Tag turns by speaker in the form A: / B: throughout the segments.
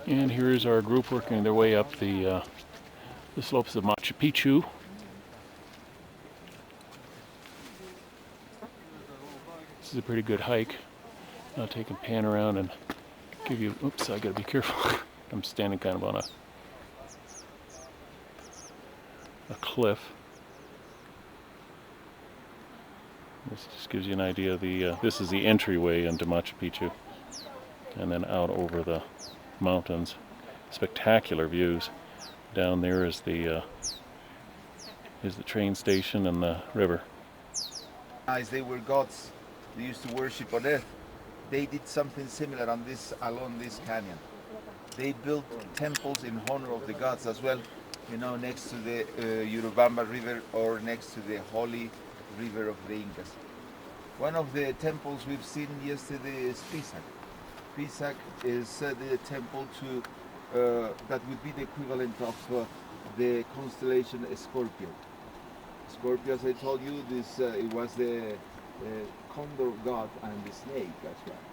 A: And here's our group working their way up the slopes of Machu Picchu. This is a pretty good hike. I'll take a pan around and give you, oops, I gotta be careful. I'm standing kind of on a cliff. This just gives you an idea of the, this is the entryway into Machu Picchu. And then out over the mountains. Spectacular views. Down there is the train station and the river.
B: As they were gods, they used to worship on earth. They did something similar on this, along this canyon. They built temples in honor of the gods as well, you know, next to the Urubamba River or next to the holy river of the Incas. One of the temples we've seen yesterday is Pisac. Pisac is the temple to that would be the equivalent of the constellation Scorpio. Scorpio, as I told you, this it was the condor god and the snake as well.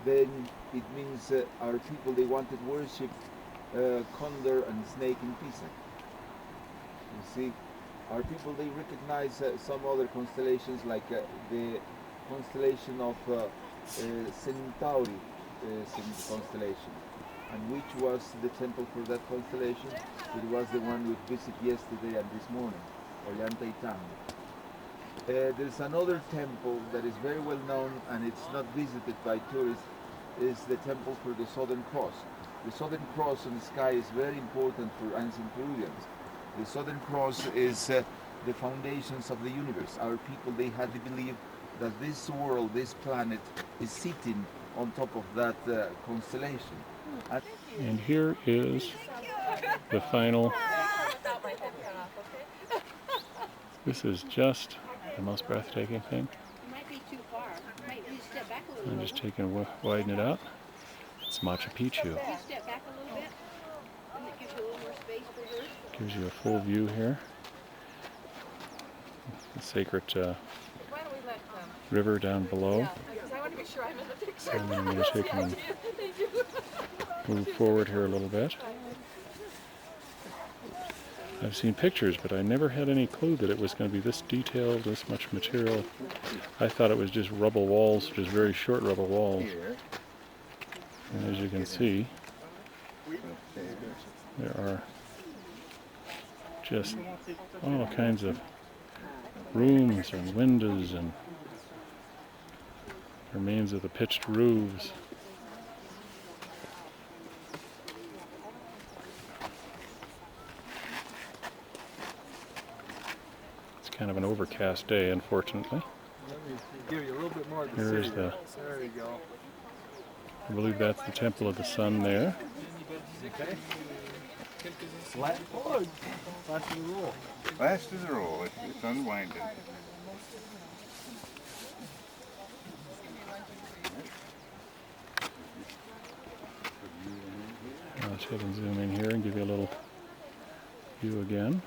B: Then it means our people, they wanted worship condor and snake in Pisac. You see, our people, they recognize some other constellations like the constellation of Centauri constellation. And which was the temple for that constellation? It was the one we visited yesterday and this morning, Ollantaytambo. There's another temple that is very well known and it's not visited by tourists, is the temple for the Southern Cross. The Southern Cross in the sky is very important for ancient Peruvians. The Southern Cross is the foundations of the universe. Our people, they had to believe that this world, this planet, is sitting on top of that constellation.
A: And here is the final. This is just the most breathtaking thing. I'm just taking widen it out. It's Machu Picchu. Gives you a full view here. The sacred river down below. And I'm going to take and move forward here a little bit. I've seen pictures, but I never had any clue that it was going to be this detailed, this much material. I thought it was just rubble walls, just very short rubble walls. And as you can see, there are just all kinds of rooms and windows and remains of the pitched roofs. It's kind of an overcast day, unfortunately. Here's the, I believe that's the Temple of the Sun there.
C: Last of the roll, it's unwinding.
A: I'll check and zoom in here and give you a little view again.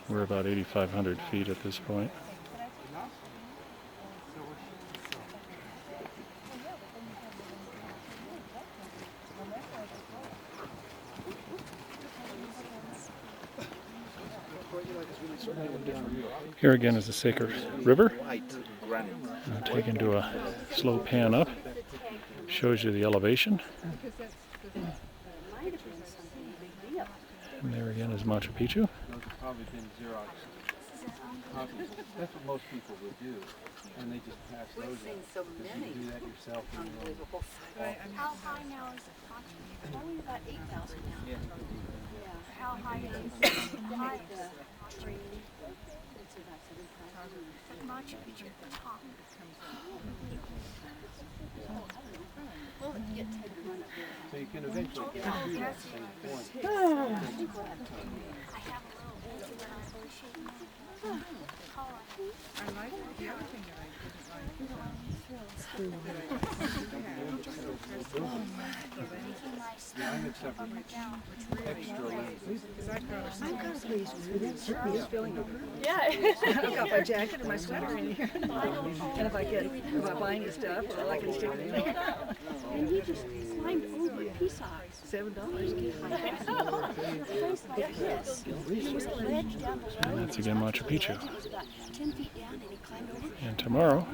A: We're about 8,500 feet at this point. Here again is the sacred river. I'll take into a slow pan up. Shows you the elevation. And there again is Machu Picchu.
D: That's what most people would do, and they just pass those up. So many. You do that yourself. Unbelievable.
E: How high now is it? Only about 8,000 now. Yeah. How high is it? Machu Picchu at the top.
D: So you can eventually get to that same point.
E: I have a little
D: I'm accepting extra lenses.
F: I'm kind of pleased with it. Certainly is feeling good.
E: Yeah.
F: I've got my jacket and my sweater in here. And if I buying the stuff, well, I can stick it in there.
E: And he just climbed over peace eyes.
F: $7.
E: Yes. There was a ledge down the road.
A: And that's again Machu Picchu.
E: It was about 10 feet down and he climbed over.
A: And tomorrow,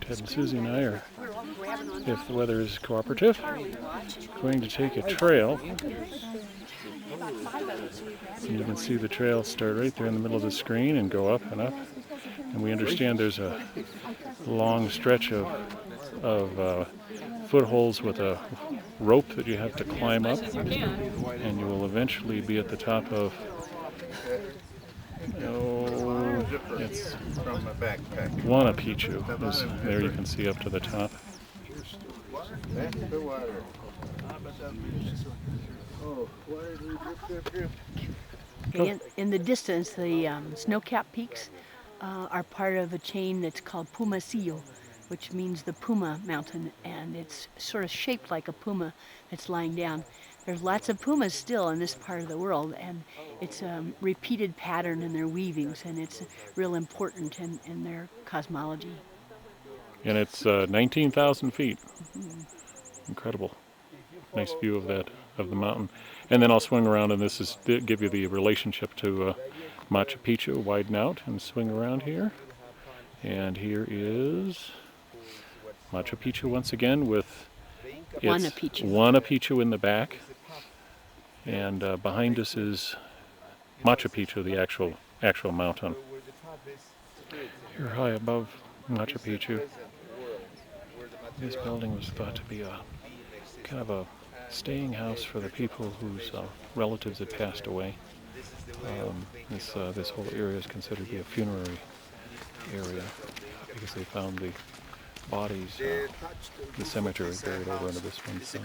A: Ted and Susie and I are,
E: We were all grabbing on
A: if the weather is cooperative,
E: Charlie to watch.
A: going to take a trail.
E: About 5 of us, we grabbed
A: And you can see the trail start right there in the middle of the screen and go up and up. And we understand there's a long stretch of footholds with a rope that you have to climb up. And you will eventually be at the top of, it's
C: From my backpack.
A: Huayna Picchu. There you can see up to the top.
C: That's the water. Oh, water drip, drip, drip.
G: Okay, in the distance, the snow-capped peaks are part of a chain that's called Pumasillo, which means the Puma Mountain, and it's sort of shaped like a puma that's lying down. There's lots of pumas still in this part of the world, and it's a repeated pattern in their weavings, and it's real important in their cosmology.
A: And it's 19,000 feet. Incredible. Nice view of that, of the mountain. And then I'll swing around, and this is give you the relationship to Machu Picchu. Widen out and swing around here. And here is Machu Picchu once again with
G: Huayna Picchu.
A: Huayna Picchu in the back. And behind us is Machu Picchu, the actual mountain. Here high above Machu Picchu, this building was thought to be a kind of a staying house for the people whose relatives had passed away. This whole area is considered to be a funerary area because they found the bodies, the cemetery buried over into this one side.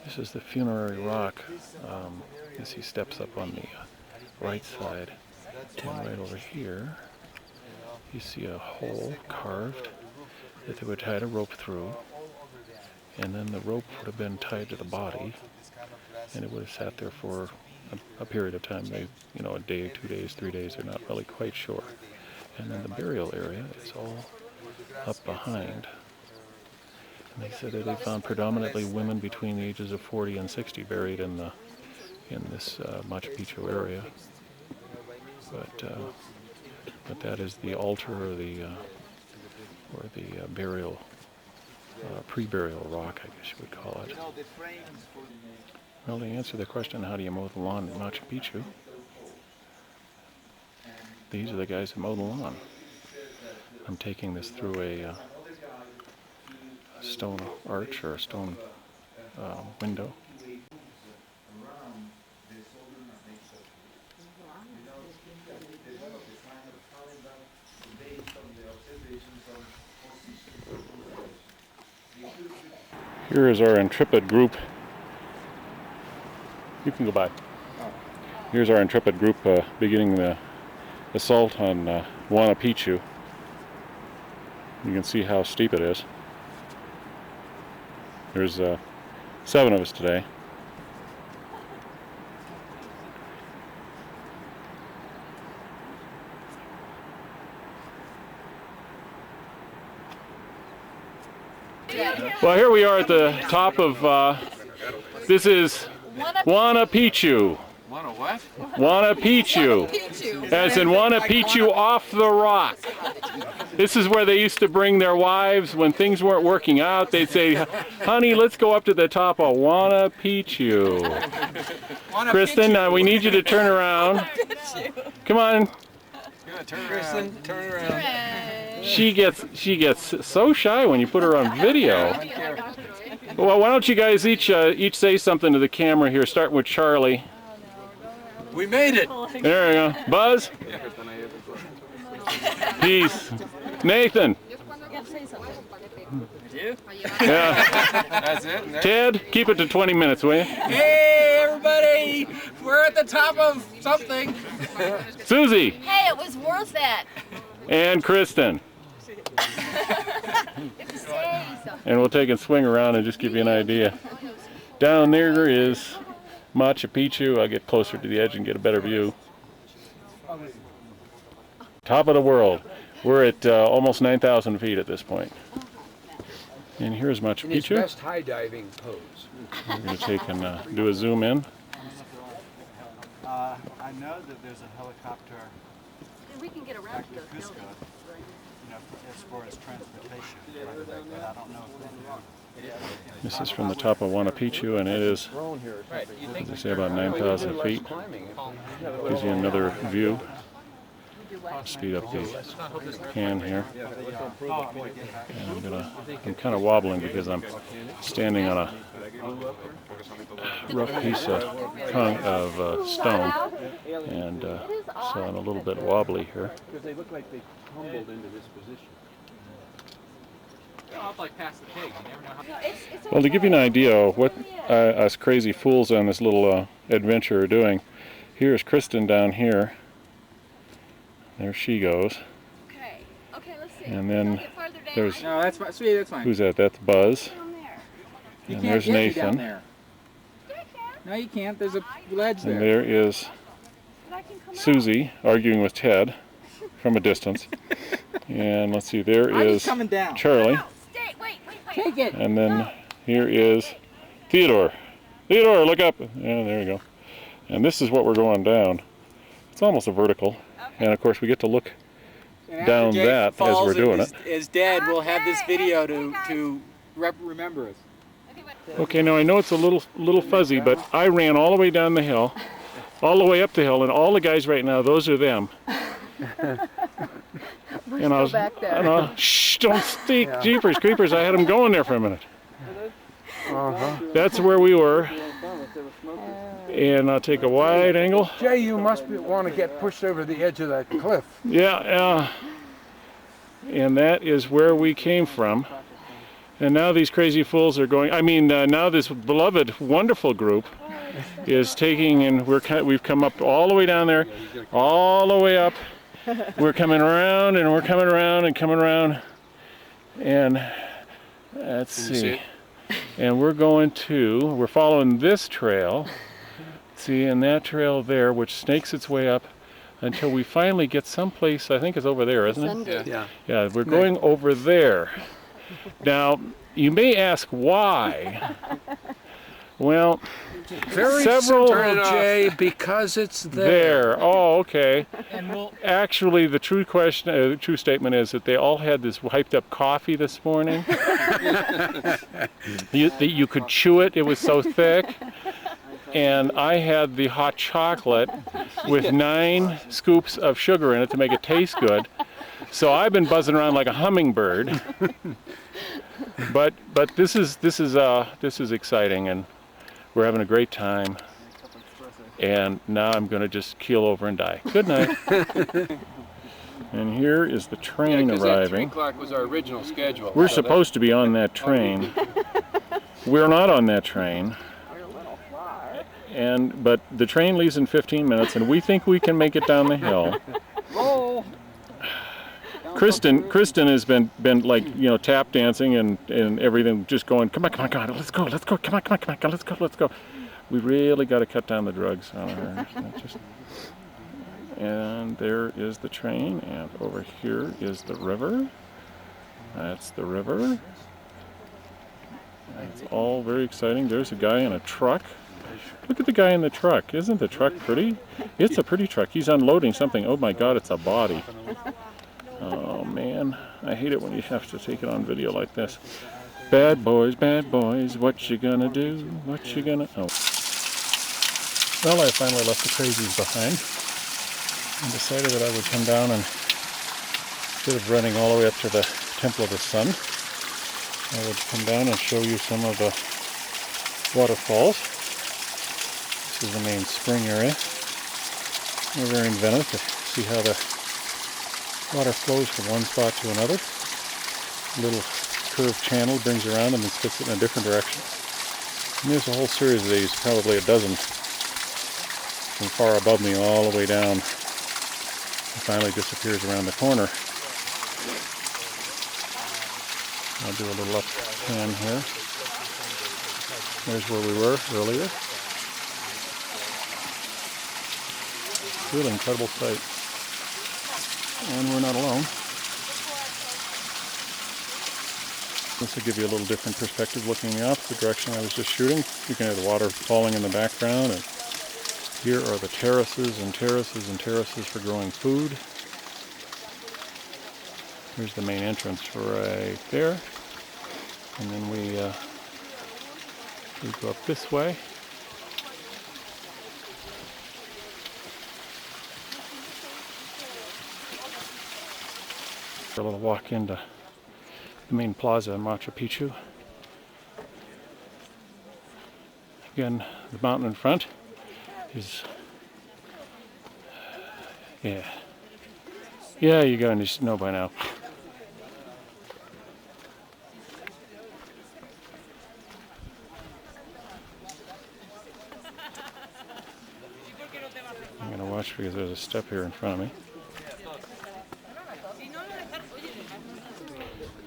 A: This is the funerary rock. As he steps up on the right side, and right over here, you see a hole carved that they would tie a rope through, and then the rope would have been tied to the body, and it would have sat there for a period of time. A day, 2 days, 3 days. They're not really quite sure. And then the burial area is all up behind. And they said that they found predominantly women between the ages of 40 and 60 buried in this Machu Picchu area. But that is the altar or the burial, pre-burial rock, I guess you would call it. Well, to answer the question, how do you mow the lawn in Machu Picchu? These are the guys that mow the lawn. I'm taking this through a stone arch or a stone window. Here is our intrepid group. You can go by. Here's our intrepid group beginning the assault on Huayna Picchu. You can see how steep it is. There's 7 of us today. Well, here we are at the top of, this is Huayna Picchu.
C: Wanna what?
A: Huayna Picchu. As in Huayna Picchu off the rock. This is where they used to bring their wives when things weren't working out. They'd say, honey, let's go up to the top of Huayna Picchu. Kristen, we need you to turn around. Come on.
C: Kristen, turn around.
A: She gets so shy when you put her on video. Well, why don't you guys each say something to the camera here, starting with Charlie.
C: We made it.
A: There we go. Buzz? Peace. Nathan? Yeah.
D: That's it.
A: Ted, keep it to 20 minutes, will you?
D: Hey, everybody! We're at the top of something.
A: Susie
E: Hey, it was worth it.
A: and Kristen. And we'll take a swing around and just give you an idea. Down there is Machu Picchu. I'll get closer to the edge and get a better view. Top of the world. We're at almost 9,000 feet at this point. And here's Machu
H: In its
A: Picchu.
H: best high diving pose.
A: We're going to take and do a zoom in.
I: I know that there's a helicopter
E: We can get around
I: back
E: to
I: to
E: those
I: Cusco,
E: buildings.
I: as far as transportation, but I don't know if they do.
A: This is from the top of Machu Picchu, and it is, as I say, about 9,000 feet. Gives you another view. Speed up the pan here. And I'm kind of wobbling because I'm standing on a rough piece of stone, and so I'm a little bit wobbly here.
D: Because they look like they tumbled into this position. I'll like pass the pig. You never know how.
A: Well, to give you an idea of what us crazy fools on this little adventure are doing, here's Kristen down here. There she goes.
E: Okay, let's see.
A: And then there's,
D: No, that's fine. Sweetie, that's fine.
A: who's that? That's Buzz.
D: You
A: And
D: can't
A: there's
D: get me down
A: Nathan.
D: there. No, you can't. There's a ledge
A: And
D: there.
A: there is Susie arguing with Ted from a distance. And let's see, there
D: I'm
A: is
D: just coming down.
A: Charlie.
E: Stay, wait.
D: Take it.
A: And then here is Theodore. Theodore, look up. Yeah, there you go. And this is what we're going down. It's almost a vertical. And of course we get to look
D: And after
A: down
D: Jake
A: that as
D: falls
A: we're doing
D: and
A: it.
D: is dead, we'll have this video to remember us.
A: Okay, now I know it's a little fuzzy, but I ran all the way down the hill, all the way up the hill, and all the guys right now, those are them. And I was, shh, don't speak, jeepers creepers, I had them going there for a minute. That's where we were. And I'll take a wide angle.
H: Jay, you must want to get pushed over the edge of that cliff.
A: Yeah, and that is where we came from. And now these crazy fools are going, now this beloved, wonderful group is taking, and we've come up all the way down there, all the way up. We're coming around, and we're coming around, and coming around. And let's see. And we're following this trail. See, and that trail there, which snakes its way up until we finally get someplace, I think it's over there, isn't it? Yeah, we're going over there. Now, you may ask why. Well,
H: Very
A: several
H: simple, Jay, because it's there.
A: Oh, okay. Actually, the true statement is that they all had this hyped up coffee this morning. You could chew it; it was so thick. And I had the hot chocolate with 9 scoops of sugar in it to make it taste good. So I've been buzzing around like a hummingbird. But this is exciting, and we're having a great time. And now I'm going to just keel over and die. Good night. And here is the train arriving.
H: 3 o'clock was our original schedule.
A: We're supposed to be on that train. We're not on that train. But the train leaves in 15 minutes, and we think we can make it down the hill. Kristen has been like, tap dancing and everything, just going, come on, let's go, come on, let's go. We really got to cut down the drugs on her. And there is the train, and over here is the river. That's the river. It's all very exciting. There's a guy in a truck. Look at the guy in the truck. Isn't the truck pretty? It's a pretty truck. He's unloading something. Oh my God, it's a body. Oh man, I hate it when you have to take it on video like this. Bad boys, what you gonna do? What you gonna... Oh. Well, I finally left the crazies behind and decided that I would come down and, instead of running all the way up to the Temple of the Sun, I would come down and show you some of the waterfalls. This is the main spring area. We're very inventive to see how the water flows from one spot to another. little curved channel, brings around and then sticks it in a different direction. And there's a whole series of these, probably a dozen, from far above me all the way down. And finally disappears around the corner. I'll do a little up pan here. There's where we were earlier. Really incredible sight. And we're not alone. This will give you a little different perspective looking in the opposite direction I was just shooting. You can have the water falling in the background, and here are the terraces and terraces and terraces for growing food. Here's the main entrance right there. And then we go up this way. A little walk into the main plaza in Machu Picchu. Again, the mountain in front is, yeah, you guys know by now. I'm gonna watch because there's a step here in front of me.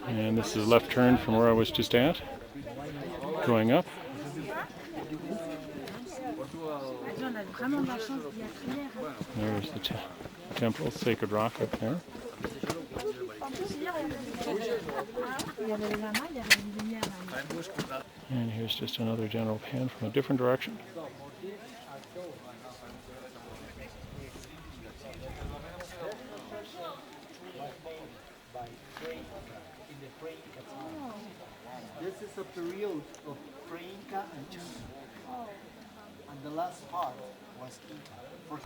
A: And this is left turn from where I was just at, going up. There's the temple, Sacred Rock up there. And here's just another general pan from a different direction.
I: This is a period of pre-Inca and the last part was Inca.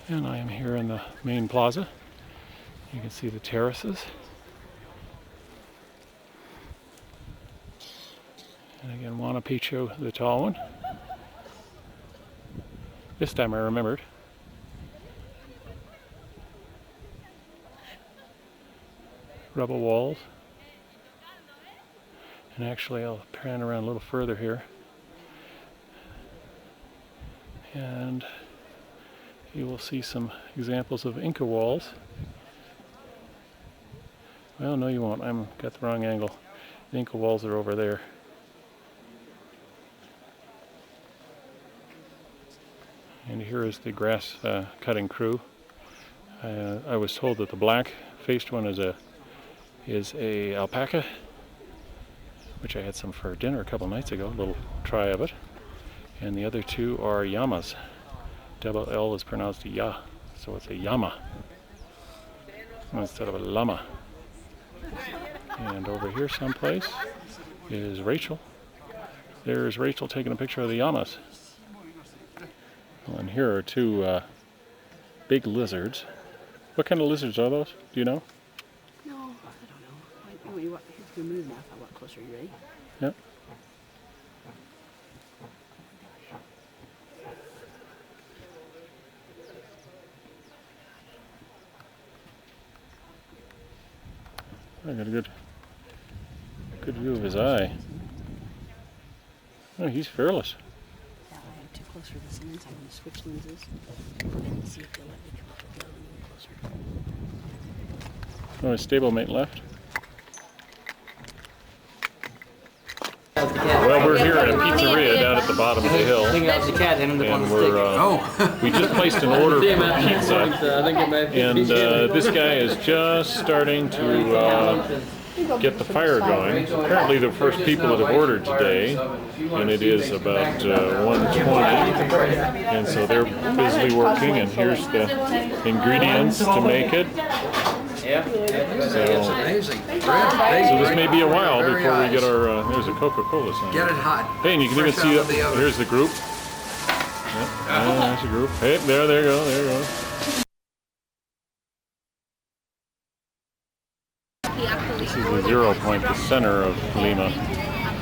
A: And I am here in the main plaza. You can see the terraces. And again, Machu Picchu, the tall one. This time I remembered. Rubble walls. And actually I'll pan around a little further here. And you will see some examples of Inca walls. Well, no you won't. I've got the wrong angle. The Inca walls are over there. And here is the grass cutting crew. I was told that the black faced one is a alpaca, which I had some for dinner a couple nights ago, a little try of it. And the other two are llamas. Double L is pronounced ya, so it's a llama instead of a llama. And over here someplace is Rachel. There's Rachel taking a picture of the llamas. Well, and here are two big lizards. What kind of lizards are those? Do you know?
G: No, I don't know. You can move now if I walk closer. You ready?
A: Yep. I got a good view of his eye. Oh, he's fearless.
G: Yeah, I had too close for this lens. I'm going to switch lenses and see if they'll let me come up a little closer.
A: Oh, his stablemate left. Well, we're here at a pizzeria down at the bottom of the hill, and we just placed an order for pizza, and this guy is just starting to get the fire going. Apparently the first people that have ordered today, and it is about 1:20, and so they're busily working, and here's the ingredients to make it. So this may be a while before we get our, there's a Coca-Cola sign.
J: Get it hot.
A: Hey, and you can even see, here's the group. Yep, there's the group. Hey, there you go, there you go. This is the 0 point, the center of Lima,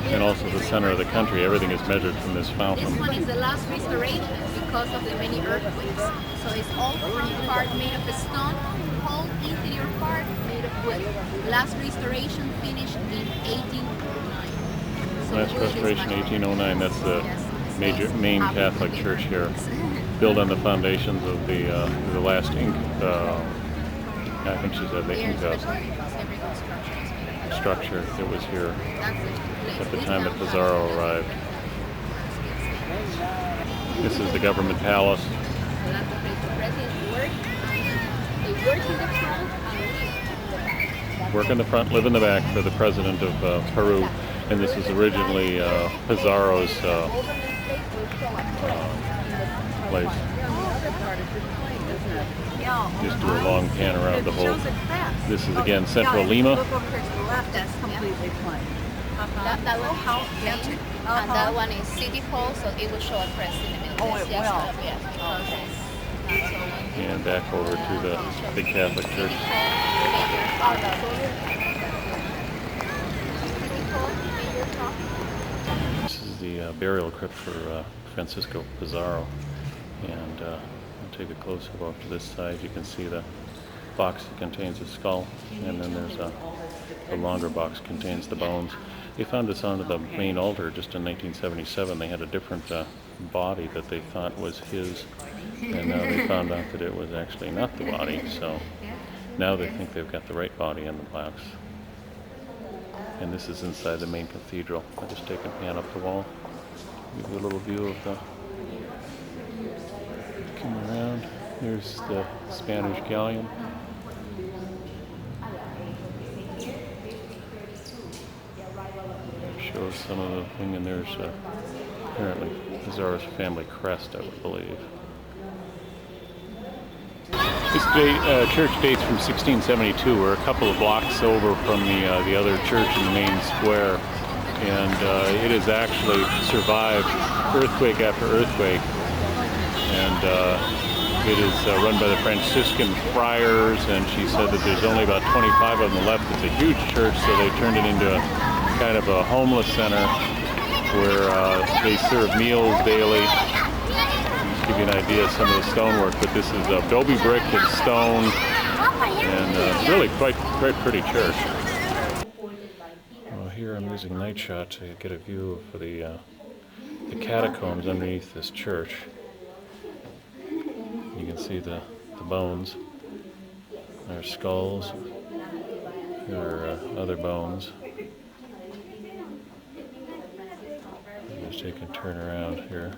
A: and also the center of the country. Everything is measured from this fountain.
E: This one is the last restoration because of the many earthquakes. So it's all front part made of stone, whole interior part made wood. Last restoration finished in 1809. So
A: Last
E: wood is
A: restoration,
E: much-
A: 1809. That's the
E: Yes,
A: main
E: up
A: Catholic
E: to
A: church here,
E: the-
A: built on the foundations of the last I think she said the
E: Very
A: Inca
E: special because every construction is made of
A: structure that was here
E: That's the place.
A: at the
E: This
A: time that
E: downtown
A: Pizarro
E: is
A: arrived.
E: different.
A: This is the government palace.
E: So that's the place the presidents work. They work in the front and live in the back.
A: Work in the front, live in the back for the president of Peru. And this is originally Pizarro's place. Just do a long pan around the whole. This is again Central Lima.
F: Look over here to the left, that's completely plain.
E: That one house plain, and that one is City Hall, so it will show a crest in the middle.
F: Oh,
E: That's
F: it
E: just,
F: will.
E: yes, because that's all one thing.
A: And back over to the big Catholic church.
E: City Hall, major top.
A: This is the burial crypt for Francisco Pizarro. And I'll take a closer look to this side. You can see the box that contains his skull, and then there's a longer box contains the bones. They found this onto the main altar just in 1977. They had a different body that they thought was his, and now they found out that it was actually not the body. So now they think they've got the right body in the box. And this is inside the main cathedral. I'll just take a pan up the wall, give you a little view of the. Come around. There's the Spanish galleon. Shows some of the thing, and there's apparently Pizarro's family crest, I would believe. This church dates from 1672. We're a couple of blocks over from the other church in the main square, and it has actually survived earthquake after earthquake. And it is run by the Franciscan friars, and she said that there's only about 25 of them left. It's a huge church, so they turned it into a kind of a homeless center where they serve meals daily. Just give you an idea of some of the stonework, but this is adobe brick and stone, and really quite pretty church. Well, here I'm using night shot to get a view of the catacombs underneath this church. You can see the bones. There are skulls. There are other bones. Just take a turn around here.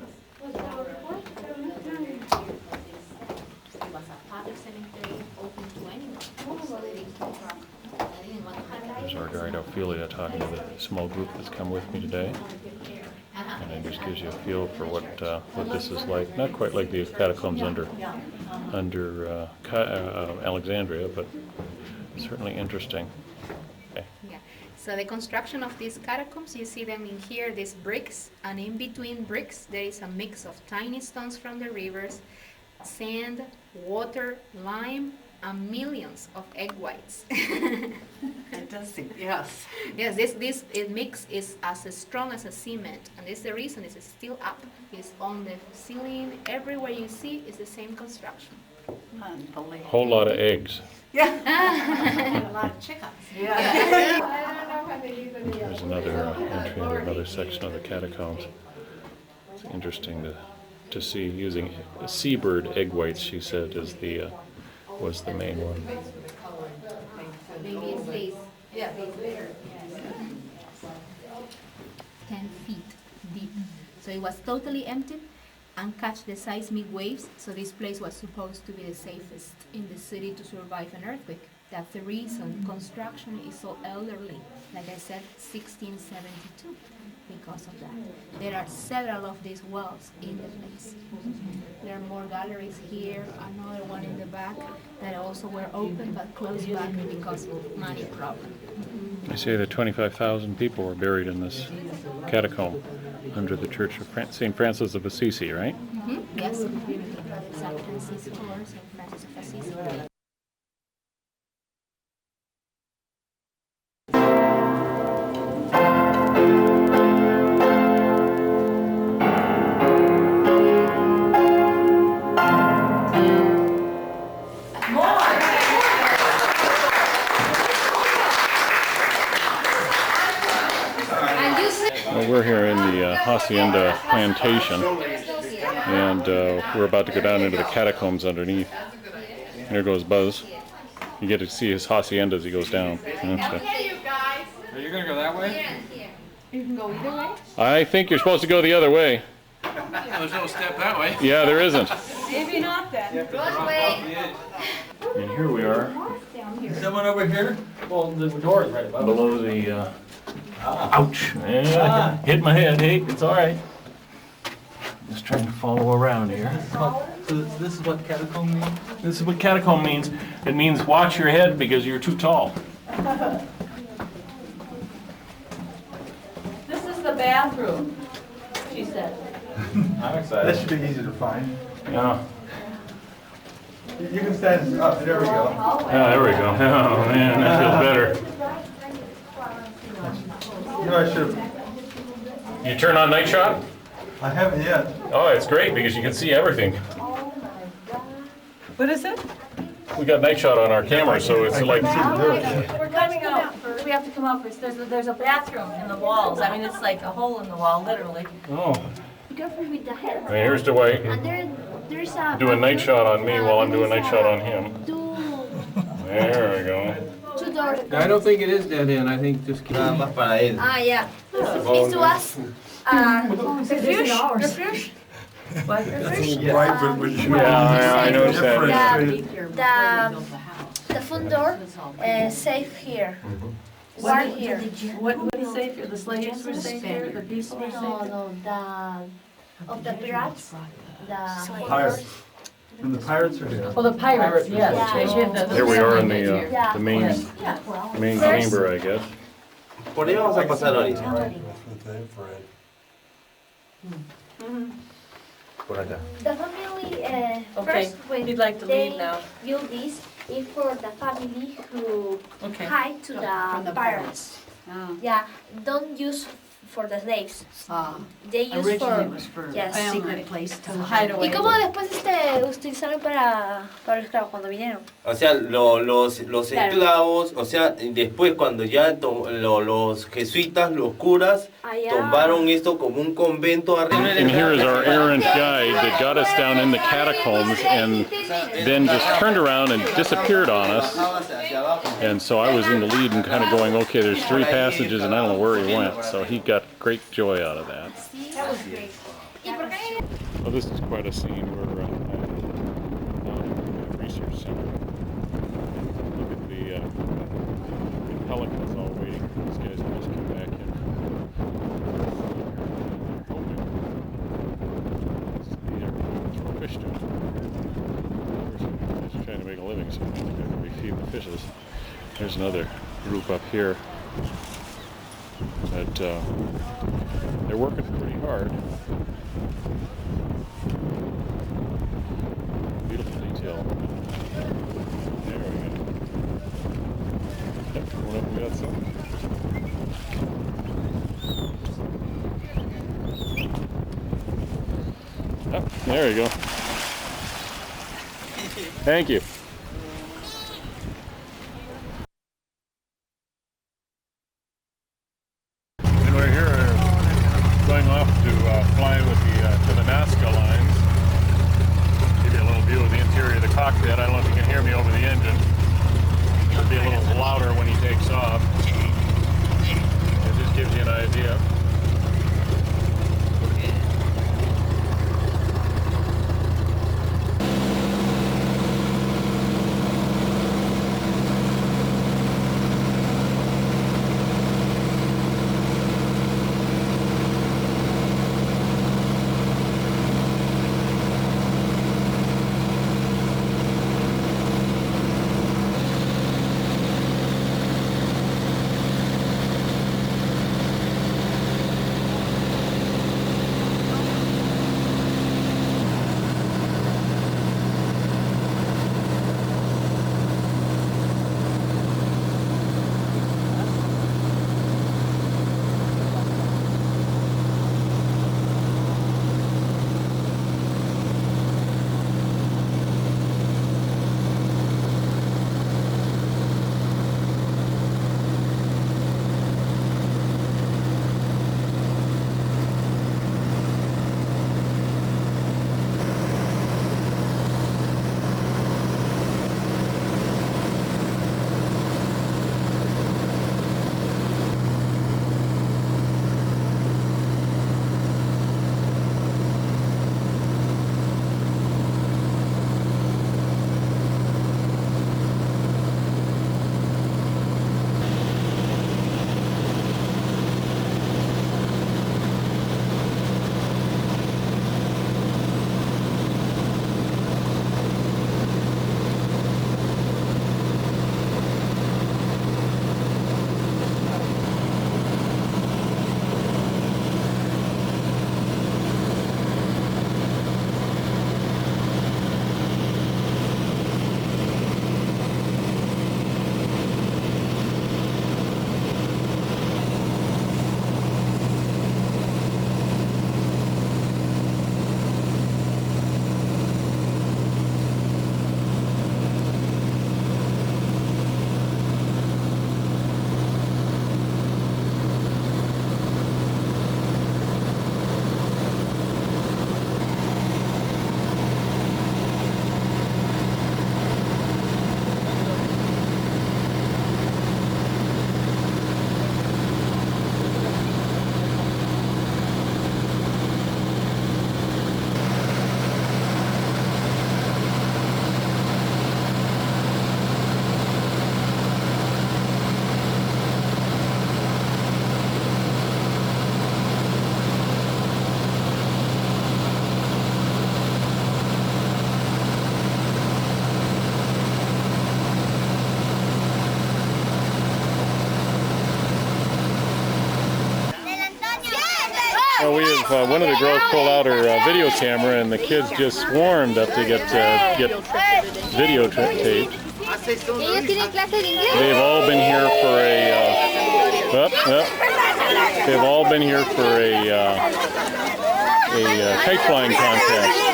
A: There's our guide Ophelia talking to the small group that's come with me today. And it just gives you a feel for what this is like. Not quite like the catacombs under Alexandria, but certainly interesting. Okay.
E: Yeah. So the construction of these catacombs, you see them in here, these bricks, and in between bricks there is a mix of tiny stones from the rivers, sand, water, lime, and millions of egg whites.
F: It does seem, yes.
E: Yes, this mix is as strong as a cement, and this is the reason it's still up. It's on the ceiling. Everywhere you see is the same construction.
F: Unbelievable.
A: Whole lot of eggs.
F: Yeah.
E: A lot of chickens.
F: Yeah.
A: There's another entry into another section of the catacombs. It's interesting to see using seabird egg whites. She said was the main one.
E: Maybe it stays. Yeah. 10 feet deep. So it was totally empty and catch the seismic waves. So this place was supposed to be the safest in the city to survive an earthquake. That's the reason construction is so elderly. Like I said, 1672, because of that. There are several of these wells in the place. There are more galleries here, another one in the back that also were open but closed back because of money problem.
A: They say that 25,000 people were buried in this catacomb under the Church of St. Francis of Assisi, right?
E: Mm-hmm. Yes. St. Francis or St. Francis of Assisi.
A: hacienda plantation, and we're about to go down into the catacombs underneath. And there goes Buzz. You get to see his hacienda as he goes down.
H: Are you going to go that way?
E: You can go either way.
A: I think you're supposed to go the other way.
H: There's no step that way.
A: Yeah, there isn't.
F: Maybe not then.
A: And here we are,
D: Someone over here? Well, the door is right above.
A: below the, ouch, hit my head, hey, it's all right. Just trying to follow around here.
D: So this is what catacomb means?
A: This is what catacomb means. It means watch your head because you're too tall.
F: This is the bathroom, she said.
A: I'm excited.
C: That should be easy to find.
A: Yeah.
C: You can stand up. There we go.
A: Yeah, there we go. Oh man, that feels better.
C: You know, I should have.
A: You turn on night shot?
C: I haven't yet.
A: Oh, it's great because you can see everything.
F: What is it?
A: We got night shot on our camera, so it's like.
F: We're coming out first. We have to come out first. There's a bathroom in the walls. I mean, it's like a hole in the wall, literally.
A: Oh.
E: Be careful with the head.
A: And here's Dwight
E: And there's a
A: doing night shot on me while I'm doing night shot on him. There we go.
E: Two doors.
H: I don't think it is dead end. I think just keep.
E: Yeah. It was refuge.
F: What?
A: Yeah, I noticed that.
E: The front door safe here. Why here?
F: What is safe here? The slaves were safe here? The people were safe here?
E: No, of the pirates.
C: Pirates. And the pirates are here.
F: Oh, the pirates, yes.
E: Yeah.
F: They hid the-
A: Here we are in the
E: Yeah.
A: main
E: First-
A: chamber, I guess.
J: Por ahí vamos a pasar ahorita. Por acá.
E: The family
F: Okay,
E: first when
F: we'd like to
E: they
F: leave now.
E: build this is for the family who
F: Okay.
E: hide to the pirates. Yeah, don't use for the slaves. They use for yes.
F: Secret place to hide away.
E: ¿Y cómo después utilizaron para los esclavos cuando vinieron?
J: O sea, los esclavos, o sea, después cuando ya los jesuitas, los curas, tomaron esto como un convento arriba.
A: And here is our errant guide that got us down in the catacombs and then just turned around and disappeared on us. And so I was in the lead and kind of going, okay, there's 3 passages and I don't know where he went. So he got great joy out of that.
E: That was great.
A: Well, this is quite a scene. We're down at the research center. Look at the pelicans all waiting for these guys to just come back in. Throw fish to them. Just trying to make a living, so they're going to be feeding the fishes. There's another group up here that they're working pretty hard. Beautiful detail. There we go. Yep, coming up, we got some. Oh, there you go. Thank you. And we're here going off to fly with to the Nazca lines. Give you a little view of the interior of the cockpit. I don't know if you can hear me over the engine. It'll be a little louder when he takes off. It just gives you an idea. one of the girls pulled out her video camera, and the kids just swarmed up to get videotaped. They've all been here for they've all been here for a kite flying contest.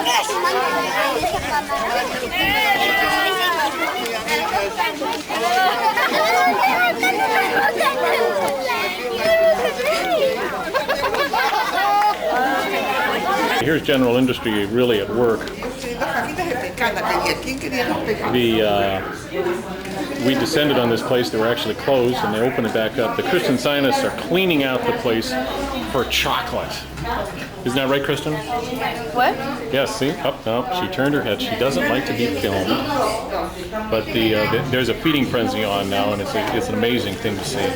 A: Here's general industry really at work. We descended on this place. They were actually closed, and they opened it back up. The Christian Zionists are cleaning out the place for chocolate. Isn't that right, Kristen?
E: What?
A: Yes, see? Oh, no, she turned her head. She doesn't like to be filmed. But there's a feeding frenzy on now, and it's an amazing thing to see.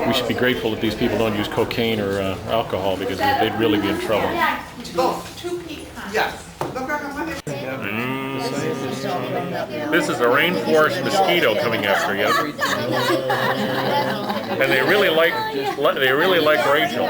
A: We should be grateful that these people don't use cocaine or alcohol, because they'd really be in trouble. This is a rainforest mosquito coming after you, and they really like Rachel.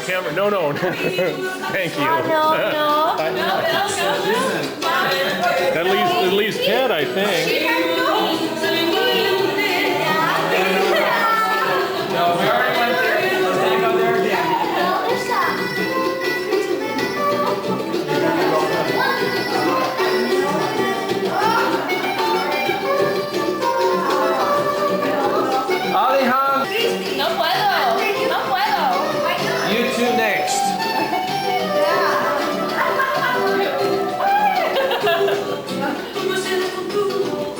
A: camera. No, no. Thank you. That leaves Ted, I think.
H: No, we already went there. Let's go there again. Alejandro.
E: No puedo. No puedo.
H: You two next.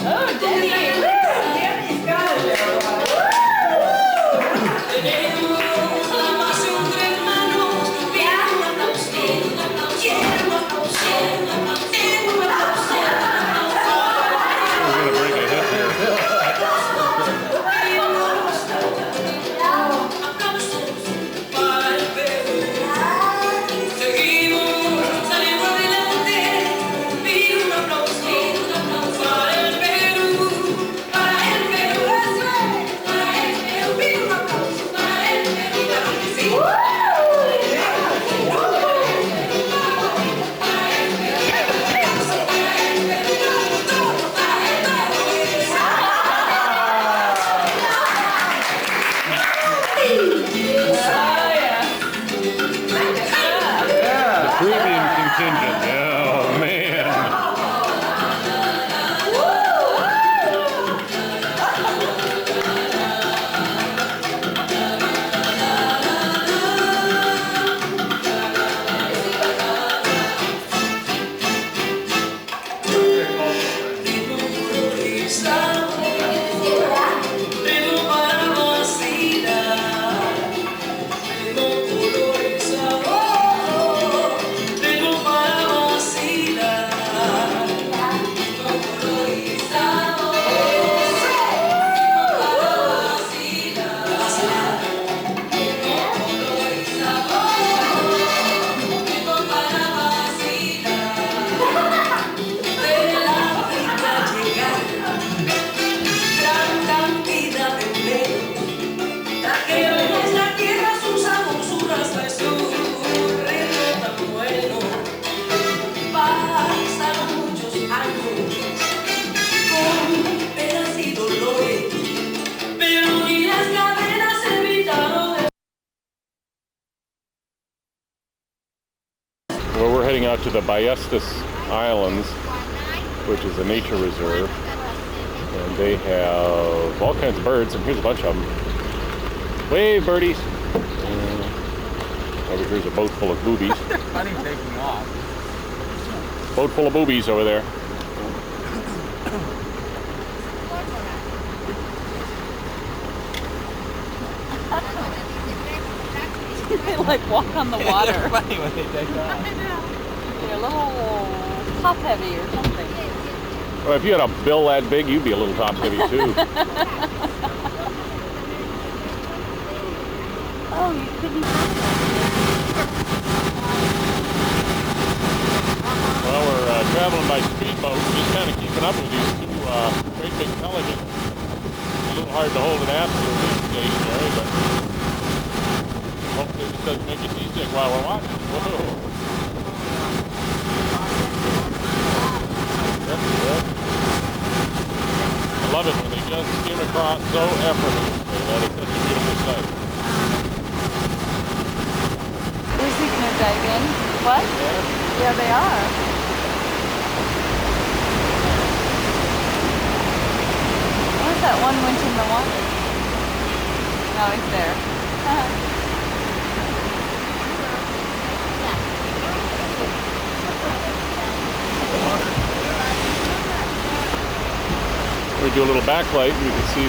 E: Oh, Danny.
F: Danny's got it there.
A: We're gonna break a hip here. Peruvian contingent. Oh man. Well, we're heading out to the Ballestas Islands, which is a nature reserve, and they have all kinds of birds, and here's a bunch of them. Wave, birdies! Over here's a boat full of boobies.
H: Funny taking off.
A: Boat full of boobies over there.
G: They like walk on the water.
H: They're funny when they take off.
G: They're a little top heavy or something.
A: Well, if you had a bill that big, you'd be a little top heavy too.
G: Oh, you couldn't.
A: Well, we're traveling by speedboat, just kind of keeping up with these two great big pelicans. It's a little hard to hold it absolutely stationary, but hopefully this doesn't make you seasick while we're watching. Whoa. That's good. I love it when they just skim across so effortlessly. That is such a beautiful sight.
G: Is he gonna dive in? What? Yeah, they are. Where's that one went in the water? No, he's there.
A: We do a little backlight, and you can see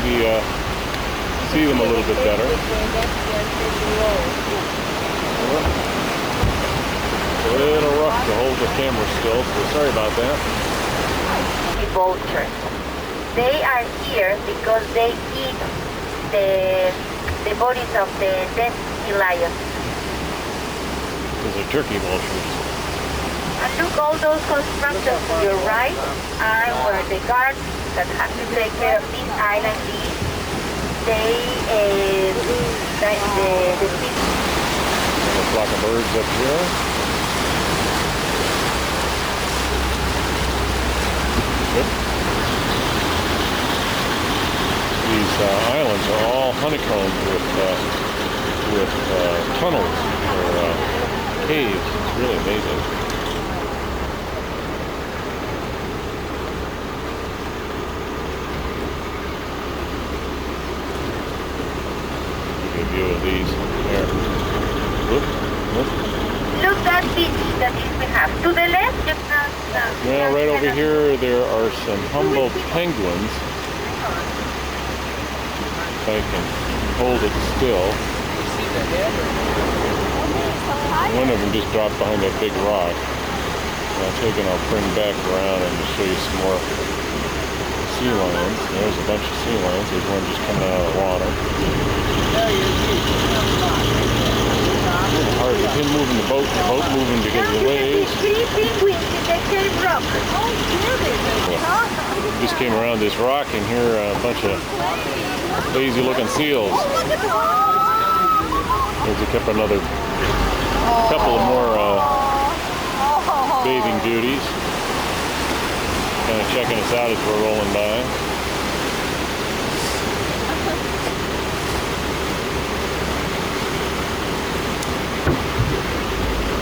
A: see them a little bit better. A little rough to hold the camera still, so sorry about that.
K: Vultures. They are here because they eat the bodies of the dead sea lions.
A: Those are turkey vultures.
K: And look, all those constructions to your right are where the guards that have to take care of this island live. They, the
A: a flock of birds up here. Yep. These islands are all honeycombed with tunnels or caves. It's really amazing. Give you a view of these here. Whoop, whoop.
K: Look that beach that we have. To the left, just now.
A: Well, right over here there are some Humboldt penguins. If I can hold it still. One of them just dropped behind that big rock. I'll take it and I'll bring back around and just show you some more sea lions. There's a bunch of sea lions. There's one just coming out of the water. Hard with him moving the boat moving because of the waves.
K: Three penguins in the same rock.
A: Just came around this rock and here are a bunch of lazy looking seals. There's a couple of more bathing duties. Kind of checking us out as we're rolling by.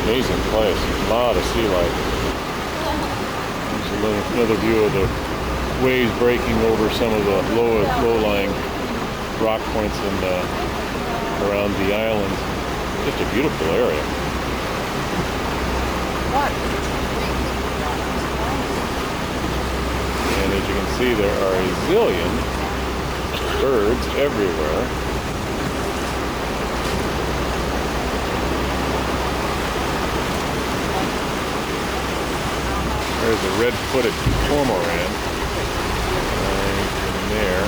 A: Amazing place. A lot of sea life. There's another view of the waves breaking over some of the low-lying rock points around the island. Just a beautiful area. And as you can see, there are a zillion birds everywhere. There's a red-footed cormorant right in there.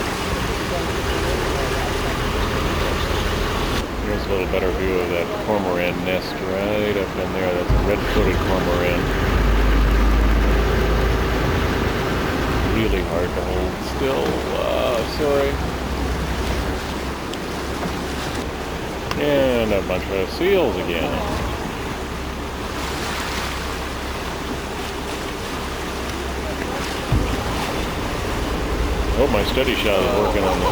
A: Here's a little better view of that cormorant nest right up in there. That's a red-footed cormorant. Really hard to hold still. Sorry. And a bunch of seals again. I hope my steady shot is working on this.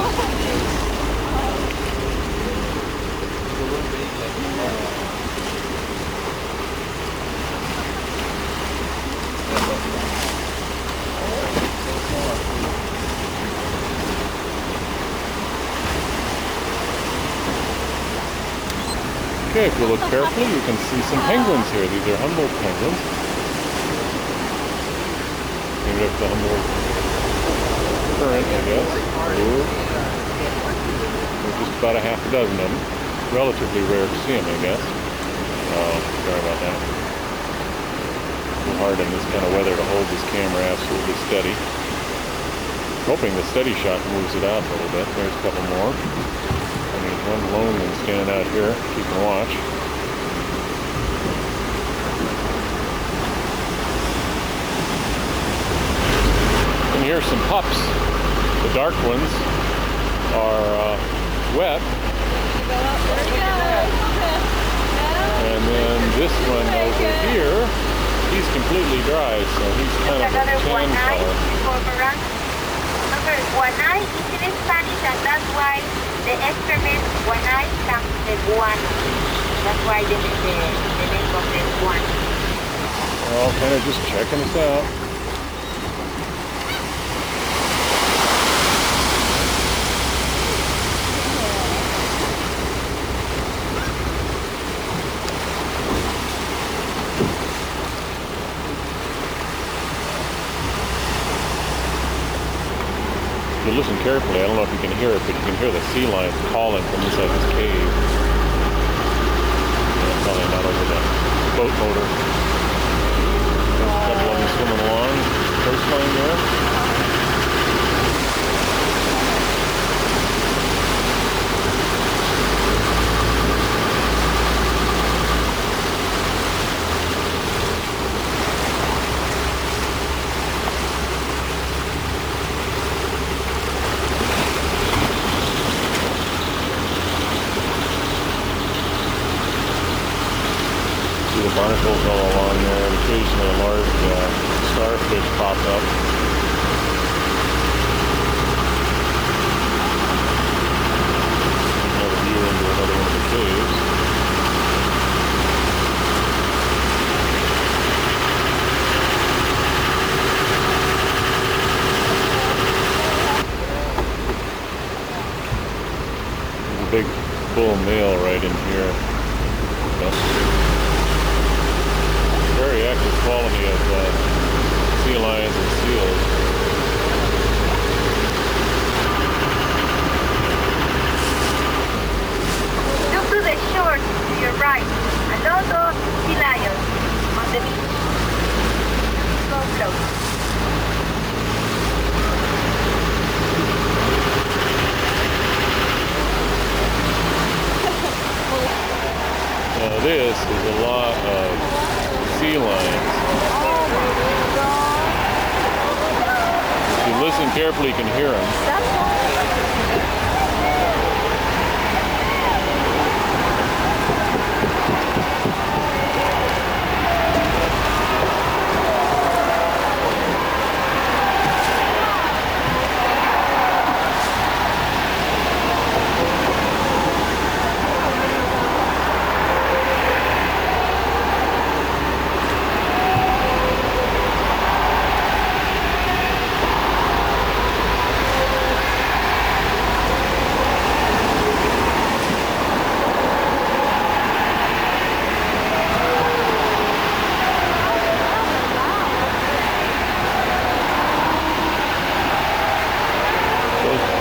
A: Okay, if you look carefully, you can see some penguins here. These are Humboldt penguins. Maybe up the Humboldt current, I guess. There's just about a half a dozen of them. Relatively rare to see them, I guess. Oh, sorry about that. Too hard in this kind of weather to hold this camera absolutely steady. Hoping the steady shot moves it out a little bit. There's a couple more. And there's one lone one standing out here, keeping watch. And here's some pups. The dark ones are wet. And then this one over here, he's completely dry, so he's kind of a tan color.
K: Guanay is in Spanish, and that's why the excrement guanay comes the guan. That's why the name of the guan.
A: We're all kind of just checking us out. If you listen carefully, I don't know if you can hear it, but you can hear the sea lions calling from inside this cave. Yeah, probably not over the boat motor. There's a couple of them swimming along the coastline there. See the barnacles all along there, and occasionally a large starfish popped up. Another view into another one of the caves. There's a big bull male right in here. Very active colony of sea lions and seals.
K: Look to the shore to your right. A lot of sea lions on the beach. So close.
A: Now this is a lot of sea lions. If you listen carefully, you can hear them.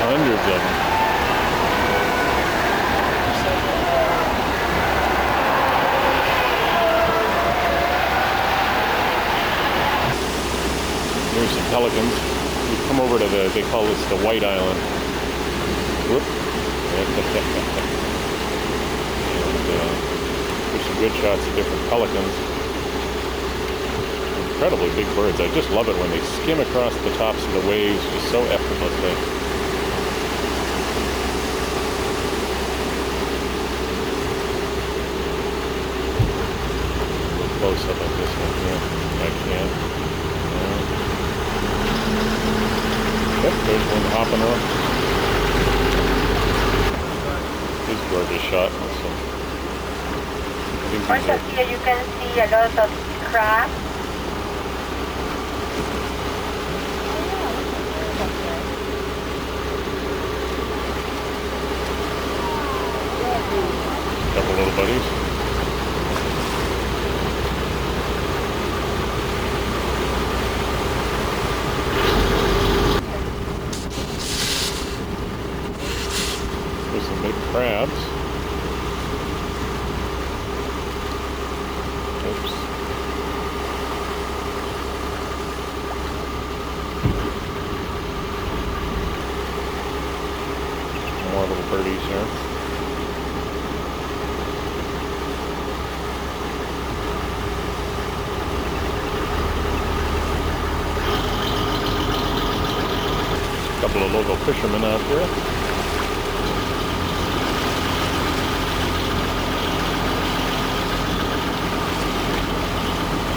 A: Hundreds of them. Here's some pelicans. We come over to they call this the White Island. Whoop. And, there's some good shots of different pelicans. Incredibly big birds. I just love it when they skim across the tops of the waves just so effortlessly. Close up on this one here. I can. Yep, there's one hopping on. This gorgeous shot. Also,
K: Also here you can see a lot of crabs.
A: Couple little buddies. There's some big crabs. Oops. More little birdies here. Couple of local fishermen out here.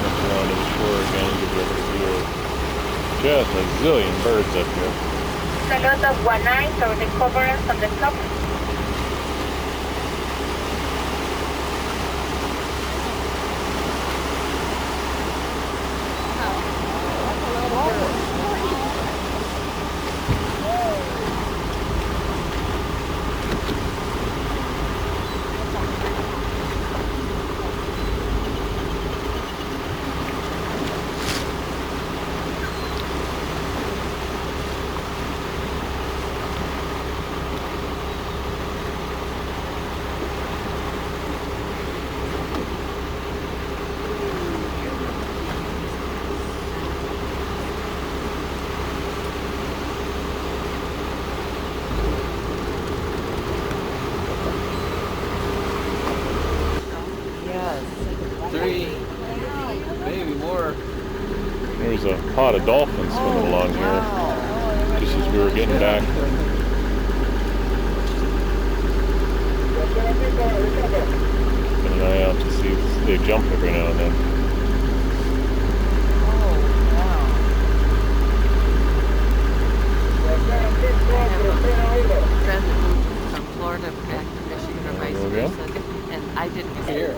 A: Look around to the shore again and give you a little view of just a zillion birds up here.
K: A lot of one-eyes or the cormorants on the top. There's a pod of dolphins swimming along here, just as we were getting back. Keeping an eye out to see
A: They jump every now and then.
L: Friend that moved from Florida back to Michigan or vice versa, and I didn't
A: Here.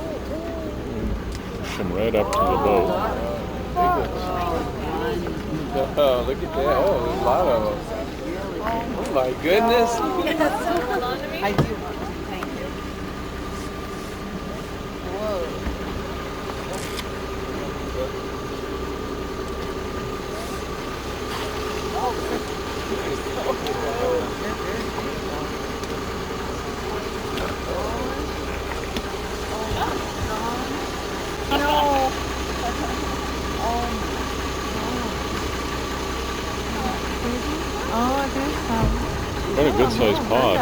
A: Push him right up to the boat.
H: Oh, look at that. Oh, there's a lot of them. Oh my goodness.
L: I do. Thank you. Whoa.
A: What a good sized pod.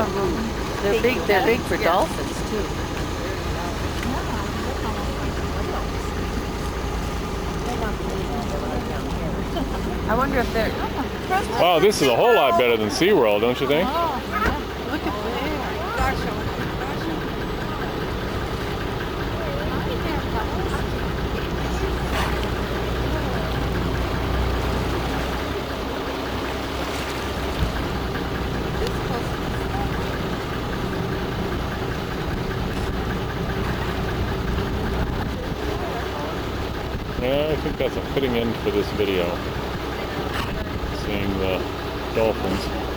L: They're big for dolphins too. I wonder if they're...
A: Wow, this is a whole lot better than SeaWorld, don't you think?
L: Look at there.
A: Yeah, I think that's a fitting end for this video. Seeing the dolphins.